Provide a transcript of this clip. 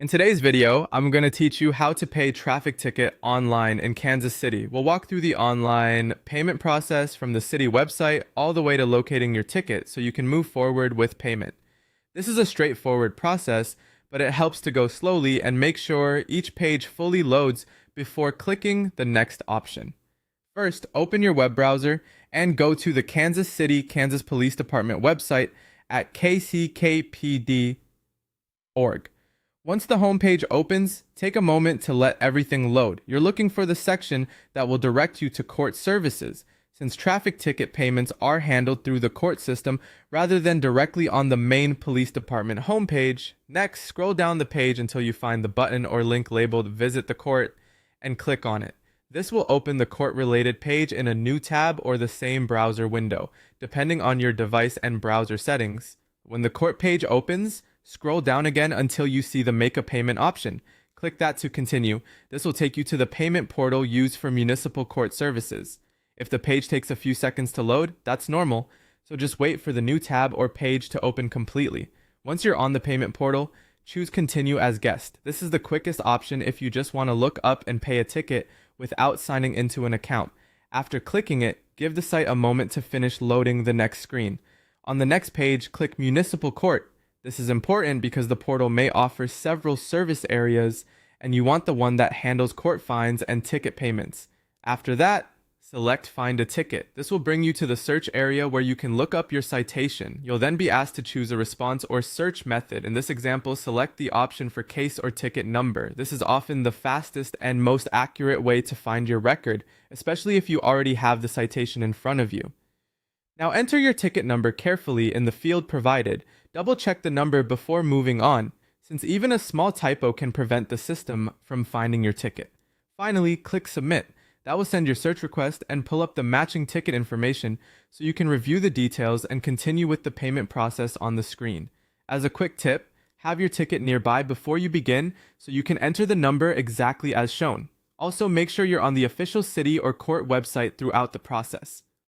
In today's video, I'm going to teach you how to pay traffic ticket online in Kansas City. We'll walk through the online payment process from the city website all the way to locating your ticket so you can move forward with payment. This is a straightforward process, but it helps to go slowly and make sure each page fully loads before clicking the next option. First, open your web browser and go to the Kansas City, Kansas Police Department website at kckpd.org. Once the homepage opens, take a moment to let everything load. You're looking for the section that will direct you to court services, since traffic ticket payments are handled through the court system rather than directly on the main police department homepage. Next, scroll down the page until you find the button or link labeled Visit the Court and click on it. This will open the court-related page in a new tab or the same browser window, depending on your device and browser settings. When the court page opens, scroll down again until you see the Make a Payment option. Click that to continue. This will take you to the payment portal used for municipal court services. If the page takes a few seconds to load, that's normal, so just wait for the new tab or page to open completely. Once you're on the payment portal, choose Continue as Guest. This is the quickest option if you just want to look up and pay a ticket without signing into an account. After clicking it, give the site a moment to finish loading the next screen. On the next page, click Municipal Court. This is important because the portal may offer several service areas and you want the one that handles court fines and ticket payments. After that, select Find a Ticket. This will bring you to the search area where you can look up your citation. You'll then be asked to choose a response or search method. In this example, select the option for case or ticket number. This is often the fastest and most accurate way to find your record, especially if you already have the citation in front of you. Now enter your ticket number carefully in the field provided. Double check the number before moving on, since even a small typo can prevent the system from finding your ticket. Finally, click Submit. That will send your search request and pull up the matching ticket information so you can review the details and continue with the payment process on the screen. As a quick tip, have your ticket nearby before you begin so you can enter the number exactly as shown. Also, make sure you're on the official city or court website throughout the process.